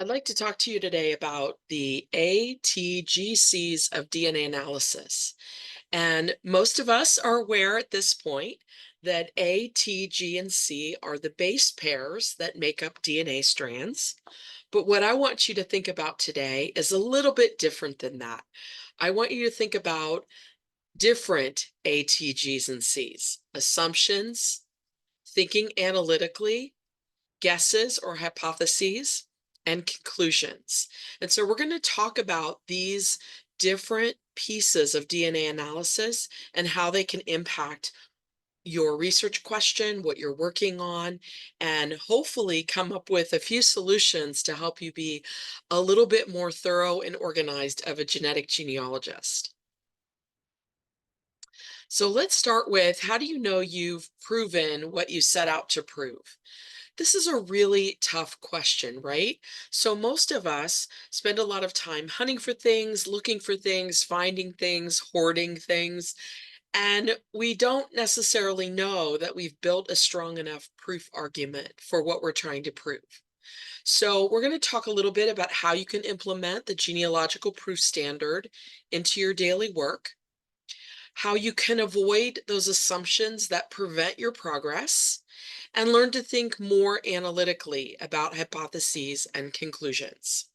I'd like to talk to you today about the ATGCs of DNA analysis. And most of us are aware at this point that A, T, G, and C are the base pairs that make up DNA strands. But what I want you to think about today is a little bit different than that. I want you to think about different ATGs and Cs, assumptions, thinking analytically, guesses or hypotheses, and conclusions. And so we're going to talk about these different pieces of DNA analysis and how they can impact your research question, what you're working on, and hopefully come up with a few solutions to help you be a little bit more thorough and organized of a genetic genealogist. So let's start with, how do you know you've proven what you set out to prove? This is a really tough question, right? So most of us spend a lot of time hunting for things, looking for things, finding things, hoarding things, and we don't necessarily know that we've built a strong enough proof argument for what we're trying to prove. So we're going to talk a little bit about how you can implement the genealogical proof standard into your daily work, how you can avoid those assumptions that prevent your progress, and learn to think more analytically about hypotheses and conclusions.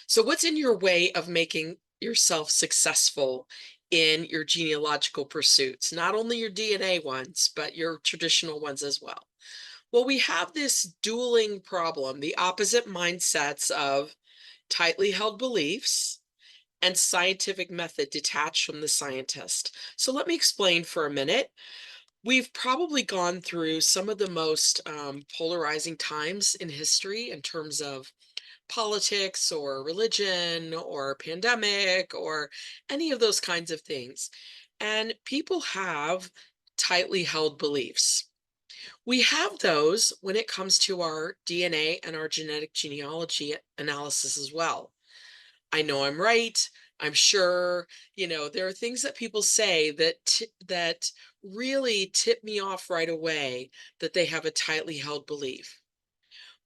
So, what's in your way of making yourself successful in your genealogical pursuits? Not only your DNA ones, but your traditional ones as well. Well, we have this dueling problem, the opposite mindsets of tightly held beliefs and scientific method detached from the scientist. So, let me explain for a minute. We've probably gone through some of the most polarizing times in history in terms of politics or religion or pandemic or any of those kinds of things. And people have tightly held beliefs. We have those when it comes to our DNA and our genetic genealogy analysis as well. I know I'm right. I'm sure, there are things that people say that really tip me off right away that they have a tightly held belief.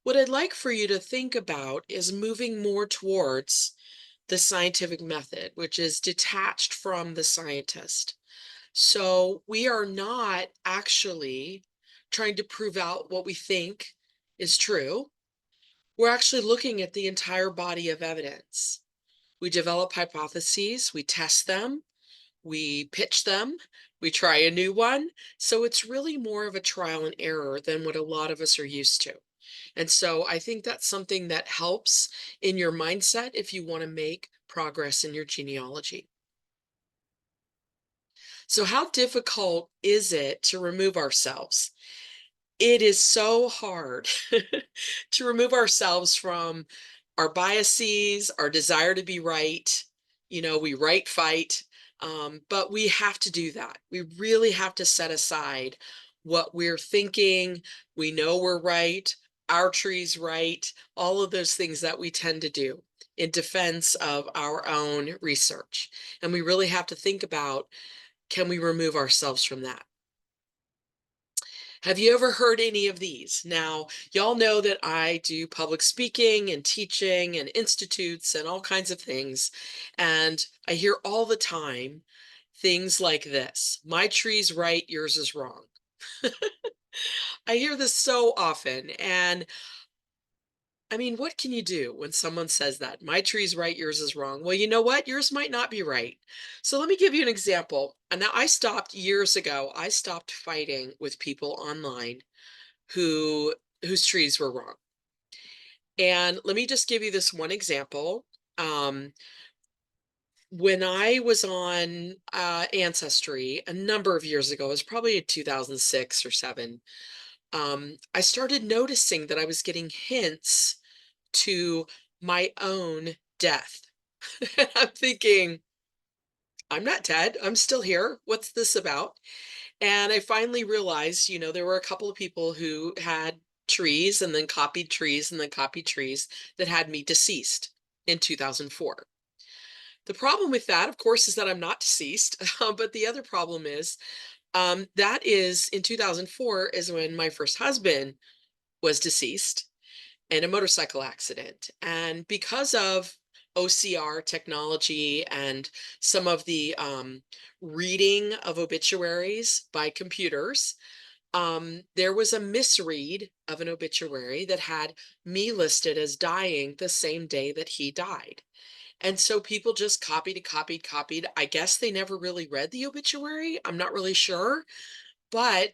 What I'd like for you to think about is moving more towards the scientific method, which is detached from the scientist. So we are not actually trying to prove out what we think is true. We're actually looking at the entire body of evidence. We develop hypotheses, we test them, we pitch them, we try a new one. So it's really more of a trial and error than what a lot of us are used to. And so I think that's something that helps in your mindset if you want to make progress in your genealogy. So, how difficult is it to remove ourselves? It is so hard to remove ourselves from our biases, our desire to be right. We right fight, but we have to do that. We really have to set aside what we're thinking. We know we're right, our tree's right, all of those things that we tend to do in defense of our own research. And we really have to think about, can we remove ourselves from that? Have you ever heard any of these? Now, y'all know that I do public speaking and teaching and institutes and all kinds of things. And I hear all the time things like this: my tree's right, yours is wrong. I hear this so often. And I mean, what can you do when someone says that? My tree's right, yours is wrong. Well, you know what? Yours might not be right. So let me give you an example. And now, I stopped years ago. I stopped fighting with people online whose trees were wrong. And let me just give you this one example. Um, when I was on Ancestry a number of years ago, it was probably in 2006 or seven, I started noticing that I was getting hints to my own death. I'm thinking, I'm not dead. I'm still here. What's this about? And I finally realized, there were a couple of people who had trees and then copied trees and then copied trees that had me deceased in 2004. The problem with that, of course, is that I'm not deceased. But the other problem is, that is in 2004 is when my first husband was deceased. in a motorcycle accident. And because of OCR technology and some of the reading of obituaries by computers, there was a misread of an obituary that had me listed as dying the same day that he died. And so people just copied and copied, copied. I guess they never really read the obituary. I'm not really sure, but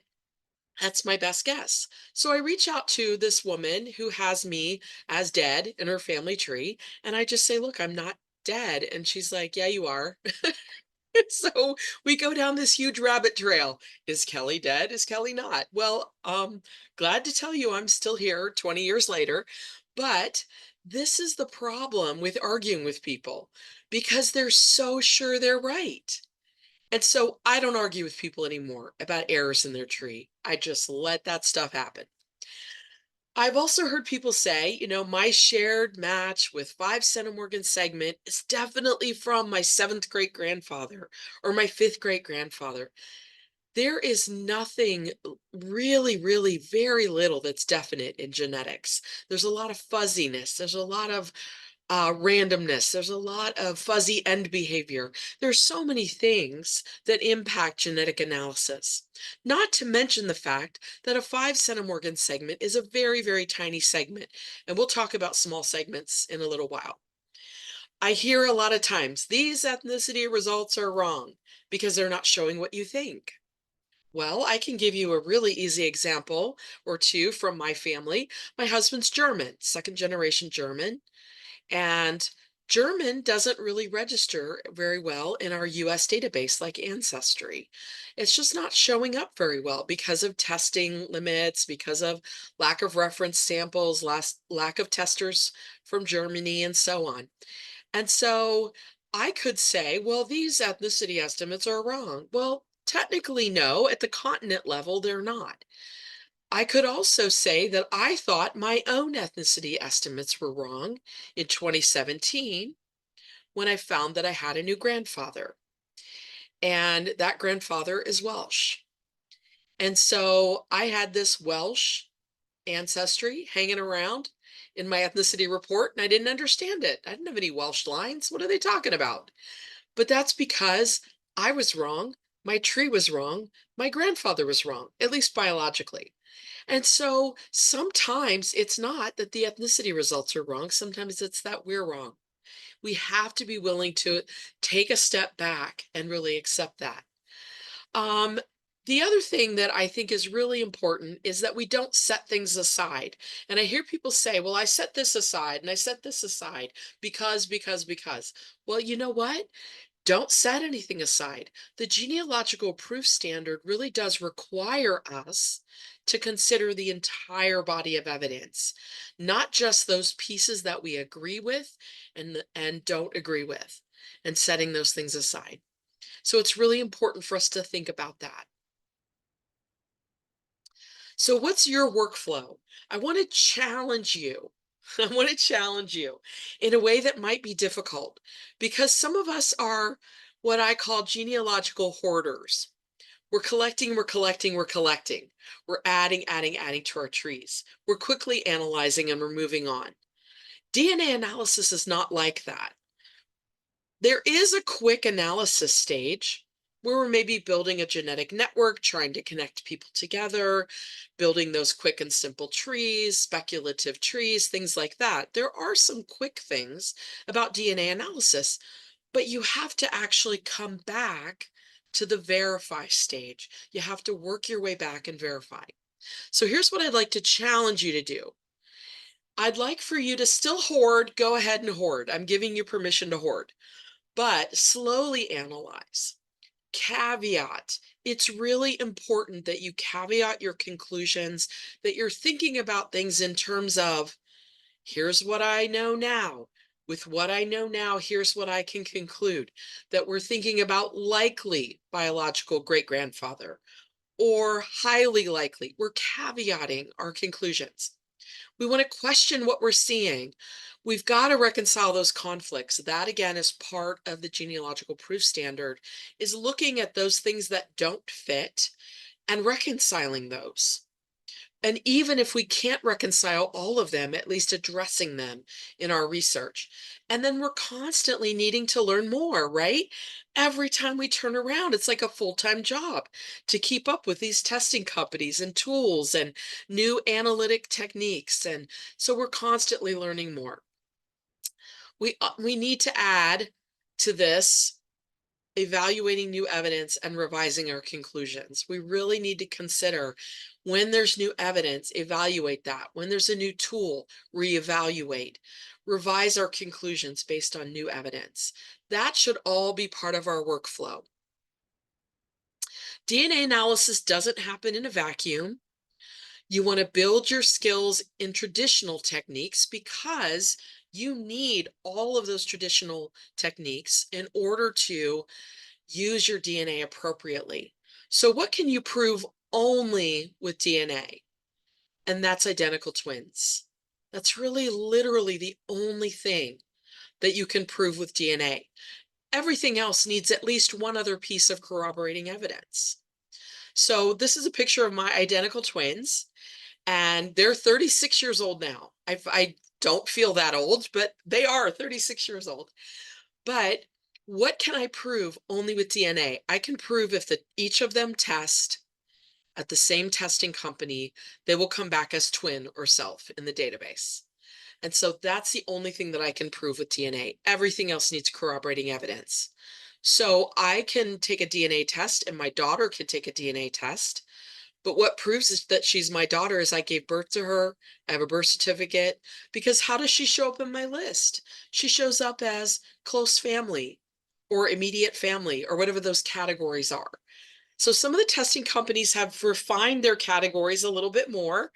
that's my best guess. So I reach out to this woman who has me as dead in her family tree, and I just say, "Look, I'm not dead." And she's like, "Yeah, you are." So we go down this huge rabbit trail. Is Kelly dead? Is Kelly not? Well, glad to tell you I'm still here 20 years later, but this is the problem with arguing with people because they're so sure they're right. And so I don't argue with people anymore about errors in their tree. I just let that stuff happen. I've also heard people say, my shared match with 5 centimorgan segment is definitely from my seventh great grandfather or my fifth great grandfather. There is nothing really, really very little that's definite in genetics. There's a lot of fuzziness. There's a lot of randomness. There's a lot of fuzzy end behavior. There's so many things that impact genetic analysis. Not to mention the fact that a 5 centimorgan segment is a very, very tiny segment. And we'll talk about small segments in a little while. I hear a lot of times these ethnicity results are wrong because they're not showing what you think. Well, I can give you a really easy example or two from my family. My husband's German, second generation German. And German doesn't really register very well in our US database like Ancestry. It's just not showing up very well because of testing limits, because of lack of reference samples, lack of testers from Germany, and so on. And so I could say, well, these ethnicity estimates are wrong. Well, technically, no. At the continent level, they're not. I could also say that I thought my own ethnicity estimates were wrong in 2017 when I found that I had a new grandfather, and that grandfather is Welsh. And so I had this Welsh ancestry hanging around in my ethnicity report, and I didn't understand it. I didn't have any Welsh lines. What are they talking about? But that's because I was wrong. My tree was wrong. My grandfather was wrong, at least biologically. And so sometimes it's not that the ethnicity results are wrong. Sometimes it's that we're wrong. We have to be willing to take a step back and really accept that. Um, the other thing that I think is really important is that we don't set things aside. And I hear people say, well, I set this aside and I set this aside because. Well, you know what? Don't set anything aside. The genealogical proof standard really does require us to consider the entire body of evidence, not just those pieces that we agree with and don't agree with, and setting those things aside. So it's really important for us to think about that. So what's your workflow? I want to challenge you. I want to challenge you in a way that might be difficult because some of us are what I call genealogical hoarders. We're collecting, we're collecting, we're collecting. We're adding, adding, adding to our trees. We're quickly analyzing and we're moving on. DNA analysis is not like that. There is a quick analysis stage where we're maybe building a genetic network, trying to connect people together, building those quick and simple trees, speculative trees, things like that. There are some quick things about DNA analysis, but you have to actually come back to the verify stage. You have to work your way back and verify. So here's what I'd like to challenge you to do. I'd like for you to still hoard, go ahead and hoard. I'm giving you permission to hoard, but slowly analyze. Caveat. It's really important that you caveat your conclusions, that you're thinking about things in terms of, here's what I know now. With what I know now, here's what I can conclude. That we're thinking about likely biological great-grandfather or highly likely. We're caveating our conclusions. We want to question what we're seeing. We've got to reconcile those conflicts. That, again, is part of the genealogical proof standard, is looking at those things that don't fit and reconciling those. And even if we can't reconcile all of them, at least addressing them in our research. And then we're constantly needing to learn more, right? Every time we turn around, it's like a full-time job to keep up with these testing companies and tools and new analytic techniques. And so we're constantly learning more. We need to add to this evaluating new evidence and revising our conclusions. We really need to consider when there's new evidence, evaluate that. When there's a new tool, reevaluate, revise our conclusions based on new evidence. That should all be part of our workflow. DNA analysis doesn't happen in a vacuum. You want to build your skills in traditional techniques because you need all of those traditional techniques in order to use your DNA appropriately. So what can you prove only with DNA? And that's identical twins. That's really literally the only thing that you can prove with DNA. Everything else needs at least one other piece of corroborating evidence. So this is a picture of my identical twins, and they're 36 years old now. I don't feel that old, but they are 36 years old. But what can I prove only with DNA? I can prove if each of them test at the same testing company, they will come back as twin or self in the database. And so that's the only thing that I can prove with DNA. Everything else needs corroborating evidence. So I can take a DNA test and my daughter can take a DNA test. But what proves is that she's my daughter is I gave birth to her. I have a birth certificate. Because how does she show up in my list? She shows up as close family or immediate family or whatever those categories are. So some of the testing companies have refined their categories a little bit more.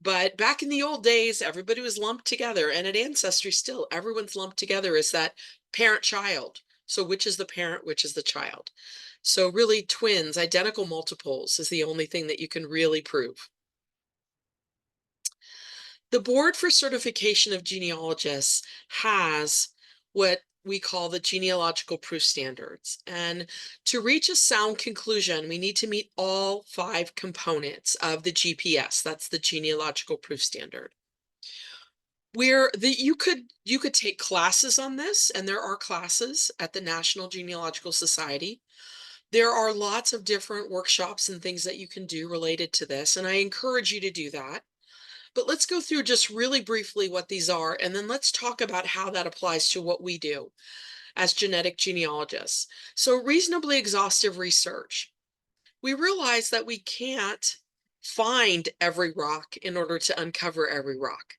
But back in the old days, everybody was lumped together. And at Ancestry still, everyone's lumped together as that parent-child. So which is the parent, which is the child? So really twins, identical multiples is the only thing that you can really prove. The Board for Certification of Genealogists has what we call the genealogical proof standards. And to reach a sound conclusion, we need to meet all 5 components of the GPS. That's the genealogical proof standard. You could take classes on this, and there are classes at the National Genealogical Society. There are lots of different workshops and things that you can do related to this, and I encourage you to do that. But let's go through just really briefly what these are, and then let's talk about how that applies to what we do as genetic genealogists. So reasonably exhaustive research. We realize that we can't find every rock in order to uncover every rock.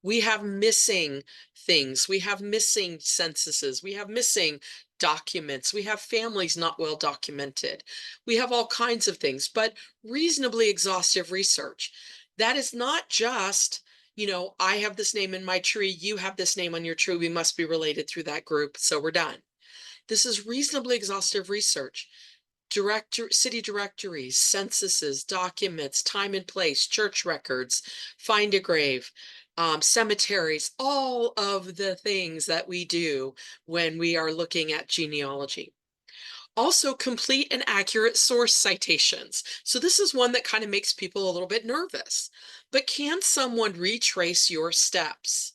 We have missing things. We have missing censuses. We have missing documents. We have families not well documented. We have all kinds of things, but reasonably exhaustive research. That is not just, I have this name in my tree, you have this name on your tree, we must be related through that group, so we're done. This is reasonably exhaustive research. City directories, censuses, documents, time and place, church records, find a grave, cemeteries, all of the things that we do when we are looking at genealogy. Also, complete and accurate source citations. So this is one that kind of makes people a little bit nervous. But can someone retrace your steps?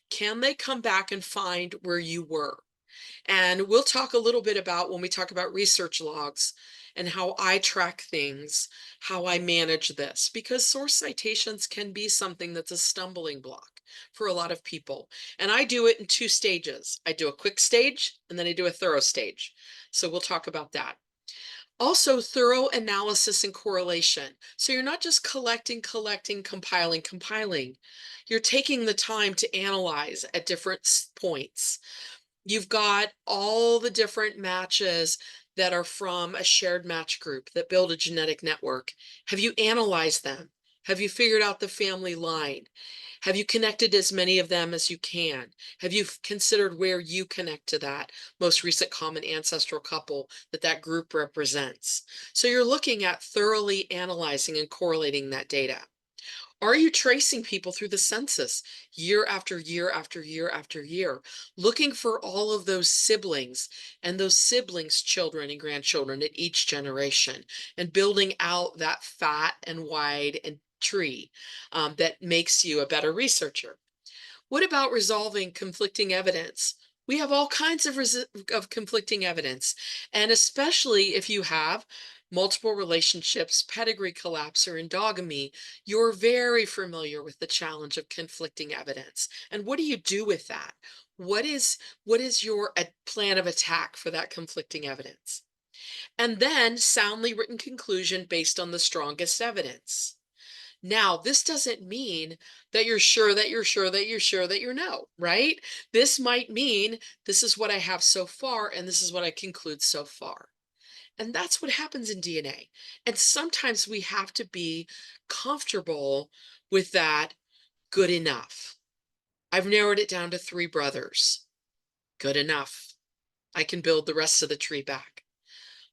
Can they come back and find where you were? And we'll talk a little bit about when we talk about research logs and how I track things, how I manage this, because source citations can be something that's a stumbling block for a lot of people. And I do it in 2 stages. I do a quick stage and then I do a thorough stage. So we'll talk about that. Also, thorough analysis and correlation. So you're not just collecting, compiling. You're taking the time to analyze at different points. You've got all the different matches that are from a shared match group that build a genetic network. Have you analyzed them? Have you figured out the family line? Have you connected as many of them as you can? Have you considered where you connect to that most recent common ancestral couple that group represents? So you're looking at thoroughly analyzing and correlating that data. Are you tracing people through the census year after year after year after year, looking for all of those siblings and those siblings' children and grandchildren at each generation, and building out that fat and wide and tree that makes you a better researcher. What about resolving conflicting evidence? We have all kinds of conflicting evidence, and especially if you have multiple relationships, pedigree collapse, or endogamy, you're very familiar with the challenge of conflicting evidence. And what do you do with that? What is your plan of attack for that conflicting evidence? And then soundly written conclusion based on the strongest evidence. Now, this doesn't mean that you're sure that you're sure that you're sure that you know, right? This might mean this is what I have so far, and this is what I conclude so far. And that's what happens in DNA. And sometimes we have to be comfortable with that good enough. I've narrowed it down to 3 brothers. Good enough. I can build the rest of the tree back.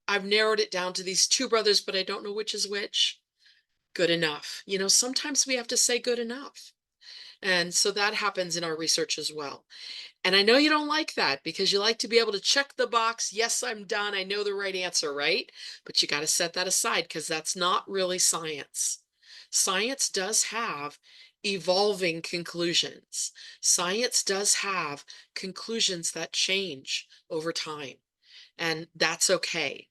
I've narrowed it down to these 2 brothers, but I don't know which is which. Good enough. Sometimes we have to say good enough. And so that happens in our research as well. And I know you don't like that because you like to be able to check the box. Yes, I'm done. I know the right answer, right? But you got to set that aside because that's not really science. Science does have evolving conclusions. Science does have conclusions that change over time, and that's okay.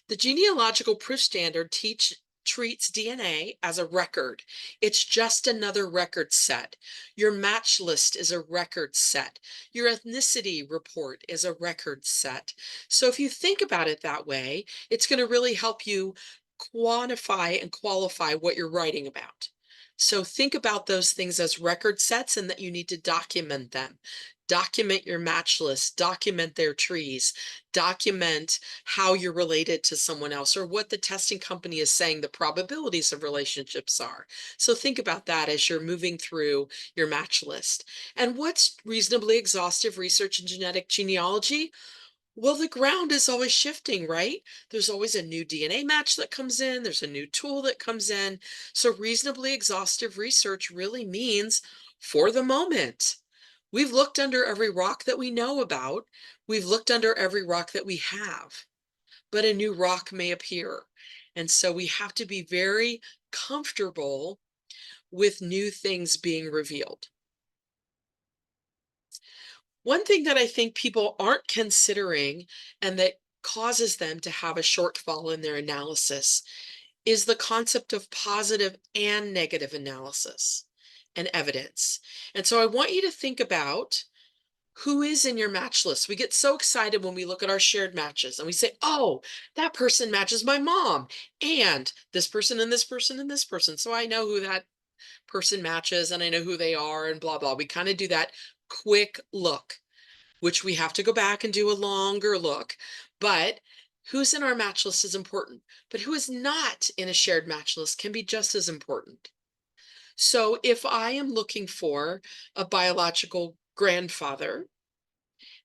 The genealogical proof standard treats DNA as a record. It's just another record set. Your match list is a record set. Your ethnicity report is a record set. So if you think about it that way, it's going to really help you quantify and qualify what you're writing about. So think about those things as record sets and that you need to document them. Document your match list, document their trees, document how you're related to someone else or what the testing company is saying the probabilities of relationships are. So think about that as you're moving through your match list. And what's reasonably exhaustive research in genetic genealogy? Well, the ground is always shifting, right? There's always a new DNA match that comes in, there's a new tool that comes in. So reasonably exhaustive research really means for the moment. We've looked under every rock that we know about. We've looked under every rock that we have, but a new rock may appear. And so we have to be very comfortable with new things being revealed. One thing that I think people aren't considering and that causes them to have a shortfall in their analysis is the concept of positive and negative analysis and evidence. And so I want you to think about who is in your match list. We get so excited when we look at our shared matches and we say, oh, that person matches my mom and this person and this person and this person. So I know who that person matches and I know who they are and blah, blah. We kind of do that quick look, which we have to go back and do a longer look. But who's in our match list is important, but who is not in a shared match list can be just as important. So if I am looking for a biological grandfather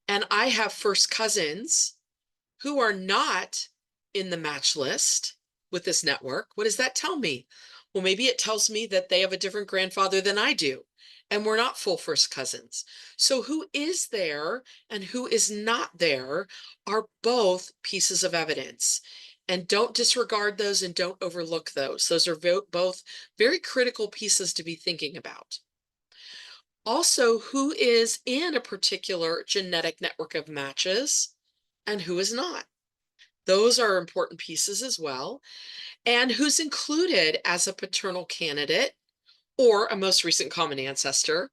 and I have first cousins who are not in the match list with this network, what does that tell me? Well, maybe it tells me that they have a different grandfather than I do, and we're not full first cousins. So who is there and who is not there are both pieces of evidence. And don't disregard those and don't overlook those. Those are both very critical pieces to be thinking about. Also, who is in a particular genetic network of matches and who is not. Those are important pieces as well. And who's included as a paternal candidate or a most recent common ancestor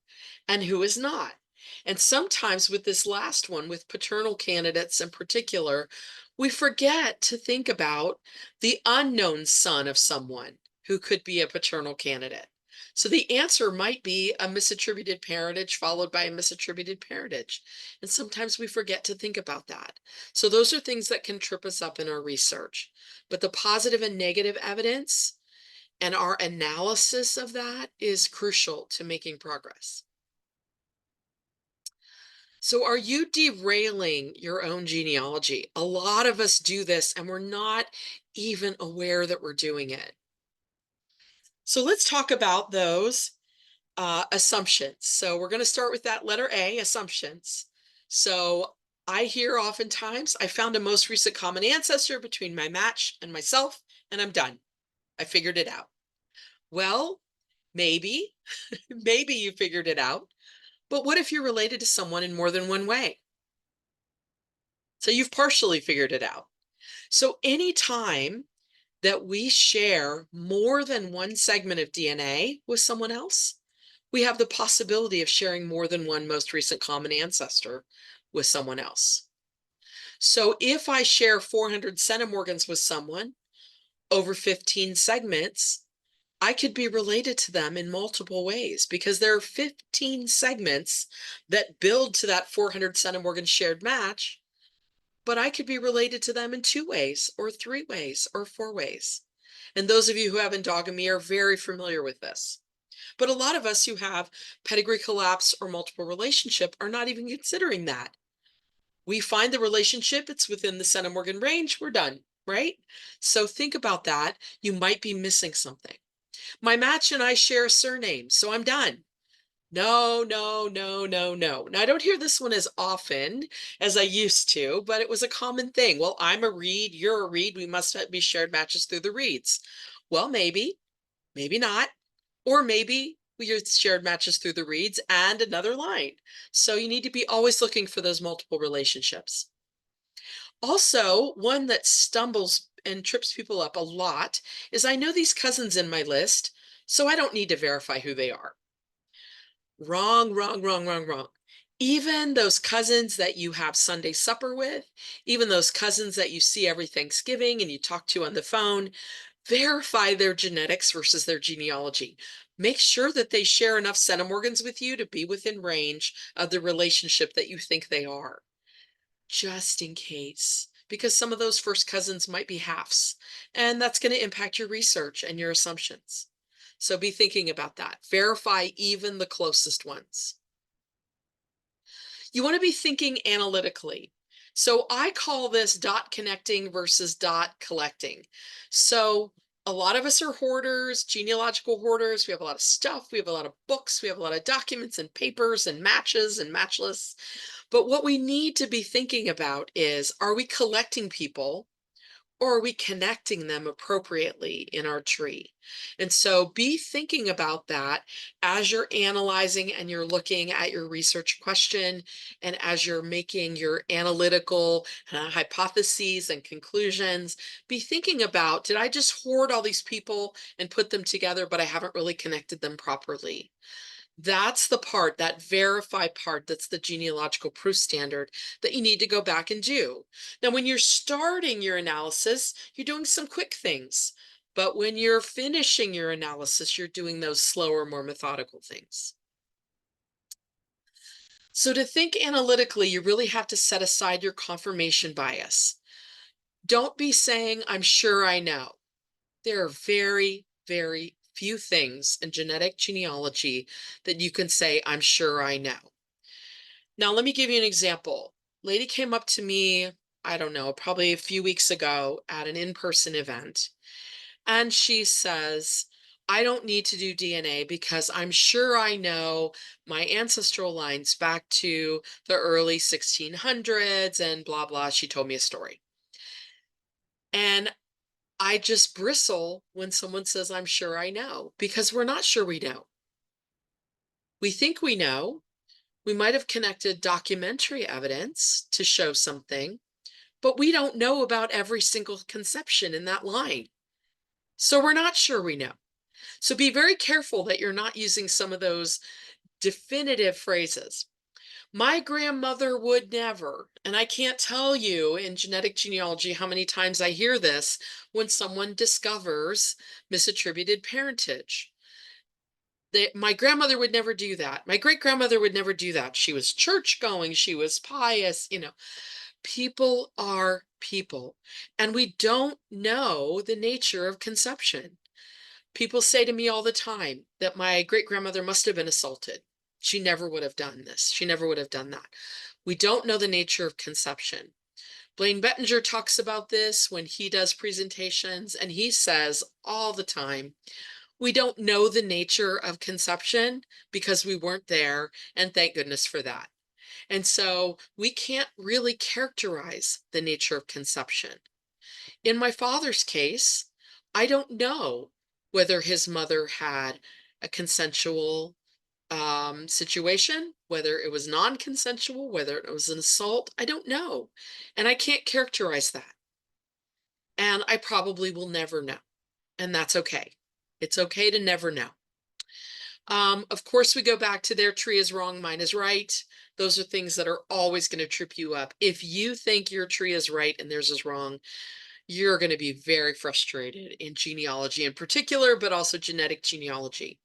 and who is not. And sometimes with this last one, with paternal candidates in particular, we forget to think about the unknown son of someone who could be a paternal candidate. So the answer might be a misattributed parentage followed by a misattributed parentage. And sometimes we forget to think about that. So those are things that can trip us up in our research. But the positive and negative evidence and our analysis of that is crucial to making progress. So are you derailing your own genealogy? A lot of us do this and we're not even aware that we're doing it. So let's talk about those assumptions. So we're going to start with that letter A, assumptions. So I hear oftentimes, I found a most recent common ancestor between my match and myself, and I'm done. I figured it out. Well, maybe, maybe you figured it out, but what if you're related to someone in more than one way? So you've partially figured it out. So anytime that we share more than one segment of DNA with someone else, we have the possibility of sharing more than one most recent common ancestor with someone else. So if I share 400 centimorgans with someone over 15 segments, I could be related to them in multiple ways because there are 15 segments that build to that 400 centimorgan shared match, but I could be related to them in 2 ways or 3 ways or 4 ways. And those of you who have endogamy are very familiar with this. But a lot of us who have pedigree collapse or multiple relationship are not even considering that. We find the relationship, it's within the centimorgan range, we're done, right? So think about that. You might be missing something. My match and I share a surname, so I'm done. No, no, no, no, no. Now, I don't hear this one as often as I used to, but it was a common thing. Well, I'm a Reed, you're a Reed, we must be shared matches through the Reeds. Well, maybe, maybe not. Or maybe you're shared matches through the Reeds and another line. So you need to be always looking for those multiple relationships. Also, one that stumbles and trips people up a lot is I know these cousins in my list, so I don't need to verify who they are. Wrong, wrong, wrong, wrong, wrong. Even those cousins that you have Sunday supper with, even those cousins that you see every Thanksgiving and you talk to on the phone, verify their genetics versus their genealogy. Make sure that they share enough centimorgans with you to be within range of the relationship that you think they are, just in case, because some of those first cousins might be halves, and that's going to impact your research and your assumptions. So be thinking about that. Verify even the closest ones. You want to be thinking analytically. So I call this dot connecting versus dot collecting. So a lot of us are hoarders, genealogical hoarders. We have a lot of stuff. We have a lot of books. We have a lot of documents and papers and matches and match lists. But what we need to be thinking about is, are we collecting people or are we connecting them appropriately in our tree? And so be thinking about that as you're analyzing and you're looking at your research question and as you're making your analytical hypotheses and conclusions. Be thinking about, did I just hoard all these people and put them together, but I haven't really connected them properly? That's the part, that verify part, that's the genealogical proof standard that you need to go back and do. Now, when you're starting your analysis, you're doing some quick things. But when you're finishing your analysis, you're doing those slower, more methodical things. So to think analytically, you really have to set aside your confirmation bias. Don't be saying, I'm sure I know. There are very, very few things in genetic genealogy that you can say, I'm sure I know. Now, let me give you an example. Lady came up to me, I don't know, probably a few weeks ago at an in-person event, and she says, I don't need to do DNA because I'm sure I know my ancestral lines back to the early 1600s and blah, blah. She told me a story. And I just bristle when someone says, I'm sure I know, because we're not sure we know. We think we know. We might have connected documentary evidence to show something, but we don't know about every single conception in that line. So we're not sure we know. So be very careful that you're not using some of those definitive phrases. My grandmother would never, and I can't tell you in genetic genealogy how many times I hear this when someone discovers misattributed parentage. My grandmother would never do that. My great grandmother would never do that. She was church going, she was pious, People are people, and we don't know the nature of conception. People say to me all the time that my great grandmother must have been assaulted. She never would have done this. She never would have done that. We don't know the nature of conception. Blaine Bettinger talks about this when he does presentations, and he says all the time, we don't know the nature of conception because we weren't there, and thank goodness for that. And so we can't really characterize the nature of conception. In my father's case, I don't know whether his mother had a consensual situation, whether it was non-consensual, whether it was an assault. I don't know. And I can't characterize that. And I probably will never know. And that's okay. It's okay to never know. Of course, we go back to their tree is wrong, mine is right. Those are things that are always going to trip you up. If you think your tree is right and theirs is wrong, you're going to be very frustrated in genealogy in particular, but also genetic genealogy.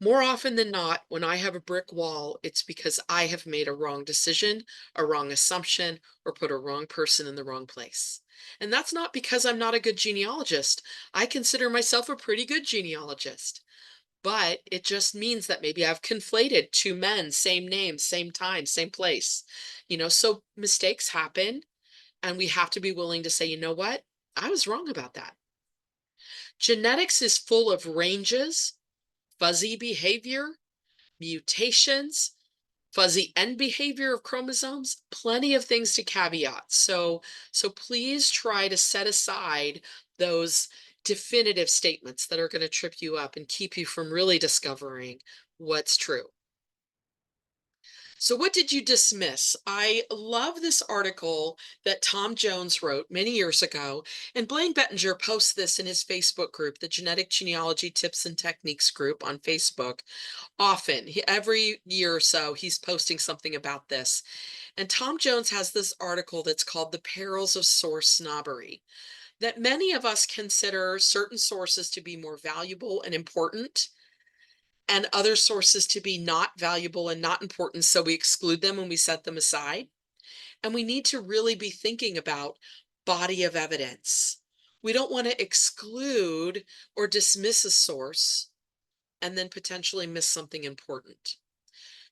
More often than not, when I have a brick wall, it's because I have made a wrong decision, a wrong assumption, or put a wrong person in the wrong place. And that's not because I'm not a good genealogist. I consider myself a pretty good genealogist. But it just means that maybe I've conflated two men, same name, same time, same place. So mistakes happen, and we have to be willing to say, you know what? I was wrong about that. Genetics is full of ranges, fuzzy behavior, mutations, fuzzy end behavior of chromosomes, plenty of things to caveat. So please try to set aside those definitive statements that are going to trip you up and keep you from really discovering what's true. So what did you dismiss? I love this article that Tom Jones wrote many years ago, and Blaine Bettinger posts this in his Facebook group, the Genetic Genealogy Tips and Techniques group on Facebook. Often, every year or so, he's posting something about this. And Tom Jones has this article that's called The Perils of Source Snobbery, that many of us consider certain sources to be more valuable and important and other sources to be not valuable and not important, so we exclude them and we set them aside. And we need to really be thinking about body of evidence. We don't want to exclude or dismiss a source and then potentially miss something important.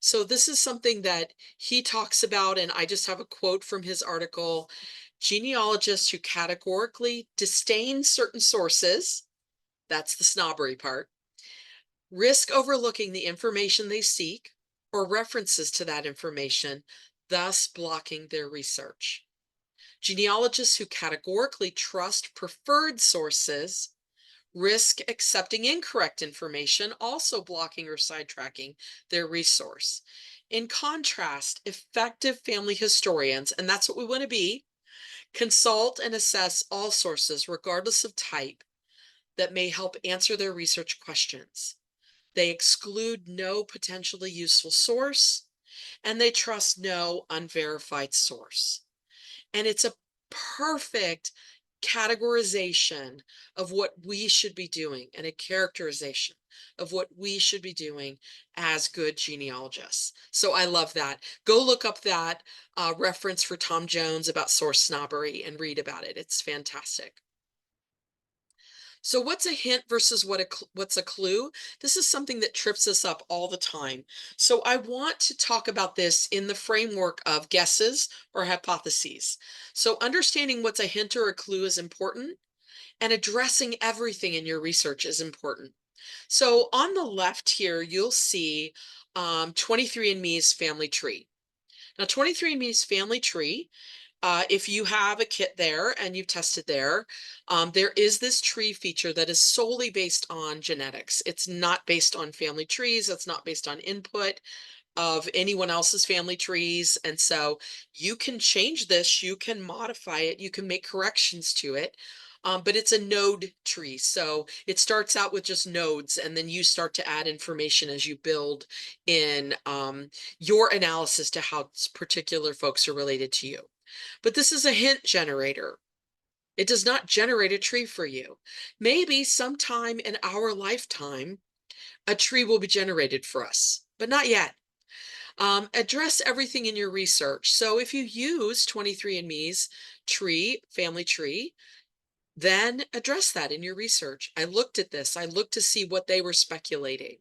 So this is something that he talks about, and I just have a quote from his article. Genealogists who categorically disdain certain sources, that's the snobbery part, risk overlooking the information they seek or references to that information, thus blocking their research. Genealogists who categorically trust preferred sources risk accepting incorrect information, also blocking or sidetracking their resource. In contrast, effective family historians, and that's what we want to be, consult and assess all sources, regardless of type, that may help answer their research questions. They exclude no potentially useful source, and they trust no unverified source. And it's a perfect categorization of what we should be doing and a characterization of what we should be doing as good genealogists. So I love that. Go look up that reference for Tom Jones about source snobbery and read about it. It's fantastic. So what's a hint versus what's a clue? This is something that trips us up all the time. So I want to talk about this in the framework of guesses or hypotheses. So understanding what's a hint or a clue is important, and addressing everything in your research is important. So on the left here, you'll see 23andMe's family tree. Now 23andMe's family tree, if you have a kit there and you've tested there is this tree feature that is solely based on genetics. It's not based on family trees. It's not based on input of anyone else's family trees. And so you can change this, you can modify it, you can make corrections to it. But it's a node tree. So it starts out with just nodes, and then you start to add information as you build in your analysis to how particular folks are related to you. But this is a hint generator. It does not generate a tree for you. Maybe sometime in our lifetime, a tree will be generated for us, but not yet. Address everything in your research. So if you use 23andMe's family tree, then address that in your research. I looked at this. I looked to see what they were speculating.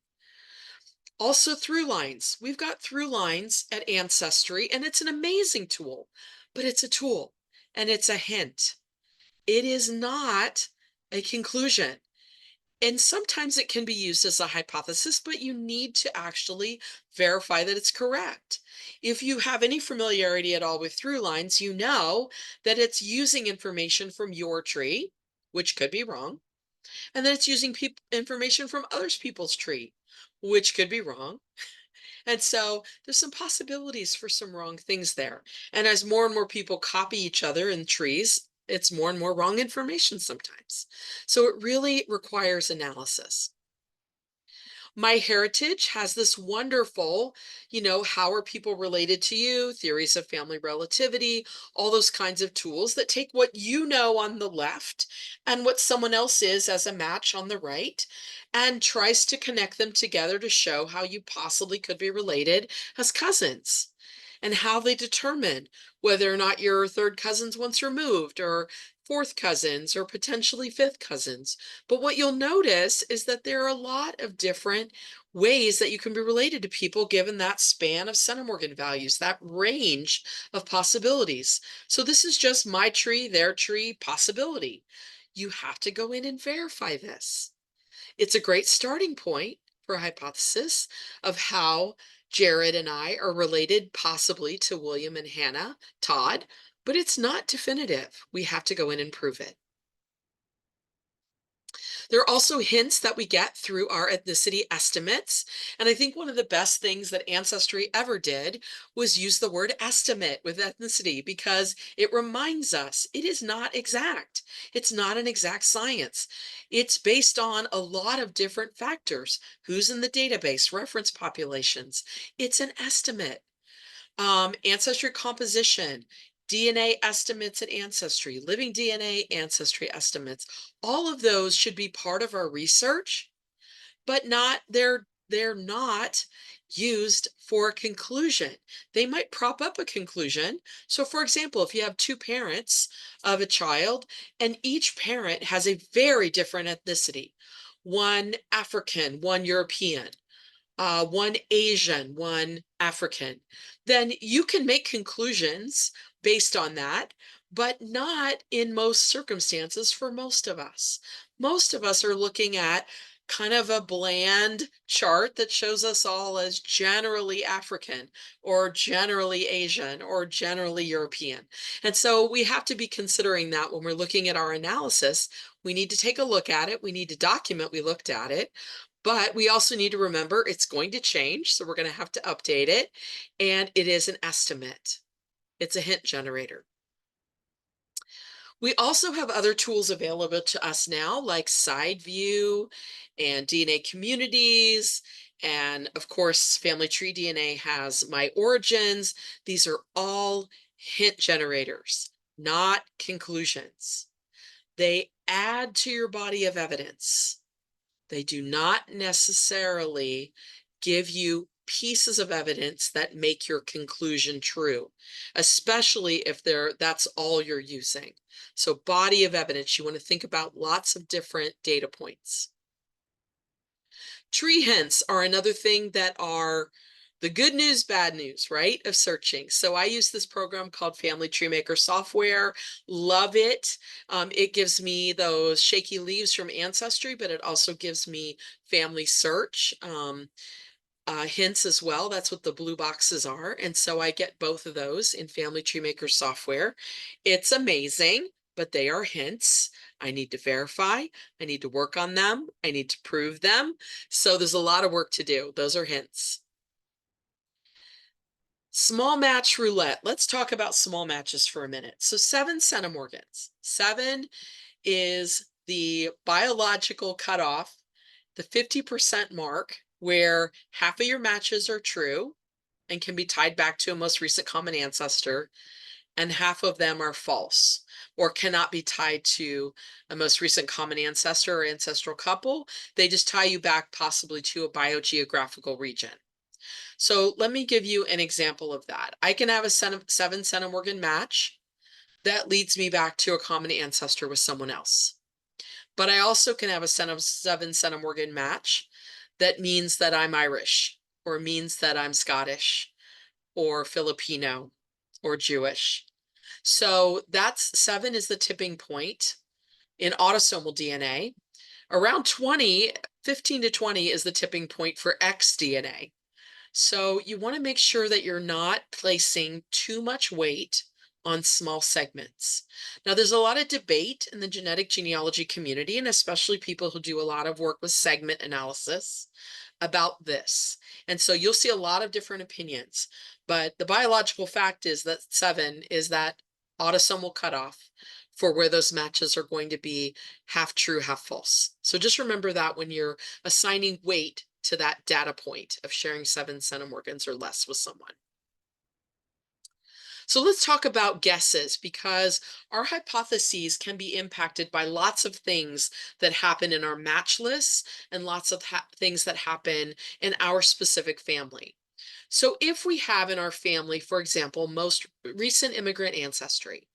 Also, through lines. We've got through lines at Ancestry, and it's an amazing tool, but it's a tool and it's a hint. It is not a conclusion. And sometimes it can be used as a hypothesis, but you need to actually verify that it's correct. If you have any familiarity at all with through lines, you know that it's using information from your tree, which could be wrong, And then it's using information from other people's tree, which could be wrong. And so there's some possibilities for some wrong things there. And as more and more people copy each other in trees, it's more and more wrong information sometimes. So it really requires analysis. My Heritage has this wonderful, how are people related to you, theories of family relativity, all those kinds of tools that take what you know on the left and what someone else is as a match on the right and tries to connect them together to show how you possibly could be related as cousins and how they determine whether or not you're third cousins once removed or fourth cousins or potentially fifth cousins. But what you'll notice is that there are a lot of different ways that you can be related to people given that span of centimorgan values, that range of possibilities. So this is just my tree, their tree possibility. You have to go in and verify this. It's a great starting point for a hypothesis of how Jared and I are related possibly to William and Hannah Todd, but it's not definitive. We have to go in and prove it. There are also hints that we get through our ethnicity estimates. And I think one of the best things that Ancestry ever did was use the word estimate with ethnicity because it reminds us it is not exact. It's not an exact science. It's based on a lot of different factors. Who's in the database, reference populations. It's an estimate. Ancestry composition, DNA estimates and ancestry, living DNA ancestry estimates. All of those should be part of our research, but they're not used for a conclusion. They might prop up a conclusion. So for example, if you have two parents of a child and each parent has a very different ethnicity, one African, one European, one Asian, one African, then you can make conclusions based on that, but not in most circumstances for most of us. Most of us are looking at kind of a bland chart that shows us all as generally African or generally Asian or generally European. And so we have to be considering that when we're looking at our analysis. We need to take a look at it. We need to document we looked at it. But we also need to remember it's going to change, so we're going to have to update it, and it is an estimate. It's a hint generator. We also have other tools available to us now, like side view and DNA communities, and of course, Family Tree DNA has my origins. These are all hint generators, not conclusions. They add to your body of evidence. They do not necessarily give you pieces of evidence that make your conclusion true, especially if that's all you're using. So body of evidence, you want to think about lots of different data points. Tree hints are another thing that are the good news, bad news, right, of searching. So I use this program called Family Tree Maker software. Love it. It gives me those shaky leaves from Ancestry, but it also gives me family search hints as well. That's what the blue boxes are. And so I get both of those in Family Tree Maker software. It's amazing, but they are hints. I need to verify. I need to work on them. I need to prove them. So there's a lot of work to do. Those are hints. Small match roulette. Let's talk about small matches for a minute. So 7 centimorgans. 7 is the biological cutoff, the 50% mark, where half of your matches are true and can be tied back to a most recent common ancestor, and half of them are false or cannot be tied to a most recent common ancestor or ancestral couple. They just tie you back possibly to a biogeographical region. So let me give you an example of that. I can have a 7 centimorgan match that leads me back to a common ancestor with someone else. But I also can have a 7 centimorgan match that means that I'm Irish or means that I'm Scottish or Filipino or Jewish. So that's 7 is the tipping point in autosomal DNA. Around 20, 15 to 20 is the tipping point for X DNA. So you want to make sure that you're not placing too much weight on small segments. Now, there's a lot of debate in the genetic genealogy community, and especially people who do a lot of work with segment analysis about this. And so you'll see a lot of different opinions, but the biological fact is that 7 is that autosomal cutoff for where those matches are going to be half true, half false. So just remember that when you're assigning weight to that data point of sharing 7 centimorgans or less with someone. So let's talk about guesses, because our hypotheses can be impacted by lots of things that happen in our match lists and lots of things that happen in our specific family. So if we have in our family, for example, most recent immigrant ancestry,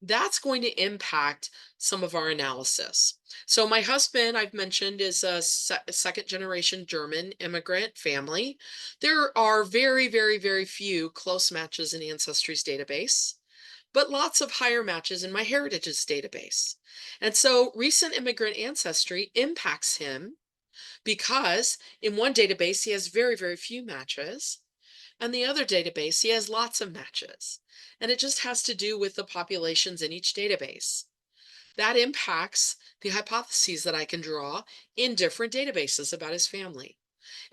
that's going to impact some of our analysis. So my husband, I've mentioned, is a second generation German immigrant family. There are very, very, very few close matches in Ancestry's database, but lots of higher matches in MyHeritage's database. And so recent immigrant ancestry impacts him because in one database he has very, very few matches, and the other database he has lots of matches. And it just has to do with the populations in each database. That impacts the hypotheses that I can draw in different databases about his family.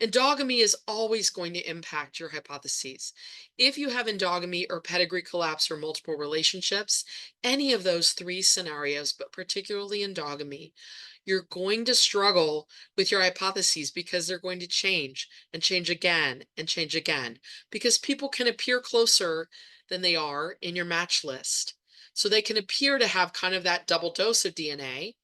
Endogamy is always going to impact your hypotheses. If you have endogamy or pedigree collapse or multiple relationships, any of those 3 scenarios, but particularly endogamy, you're going to struggle with your hypotheses because they're going to change and change again and change again, because people can appear closer than they are in your match list. So they can appear to have kind of that double dose of DNA,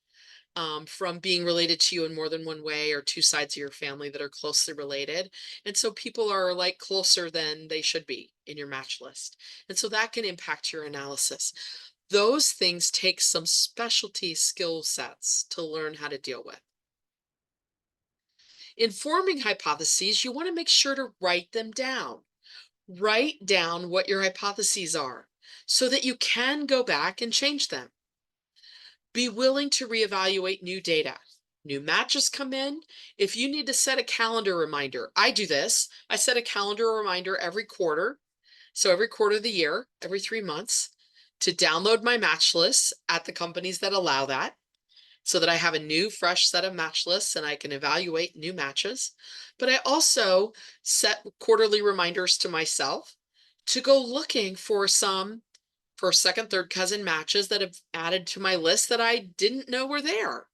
from being related to you in more than one way, or 2 sides of your family that are closely related. And so people are like closer than they should be in your match list. And so that can impact your analysis. Those things take some specialty skill sets to learn how to deal with. In forming hypotheses, you want to make sure to write them down. Write down what your hypotheses are so that you can go back and change them. Be willing to reevaluate new data. New matches come in. If you need to set a calendar reminder, I do this. I set a calendar reminder every quarter. So every quarter of the year, every 3 months, to download my match lists at the companies that allow that, so that I have a new, fresh set of match lists and I can evaluate new matches. But I also set quarterly reminders to myself to go looking for some first, second, third cousin matches that have added to my list that I didn't know were there,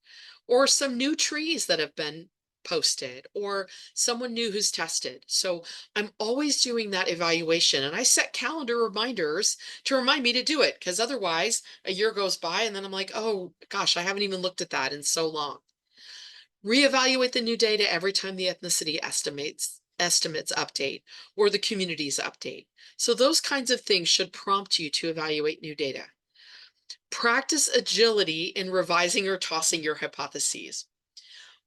or some new trees that have been posted, or someone new who's tested. So I'm always doing that evaluation, and I set calendar reminders to remind me to do it, because otherwise a year goes by and then I'm like, oh gosh, I haven't even looked at that in so long. Reevaluate the new data every time the ethnicity estimates update or the communities update. So those kinds of things should prompt you to evaluate new data. Practice agility in revising or tossing your hypotheses.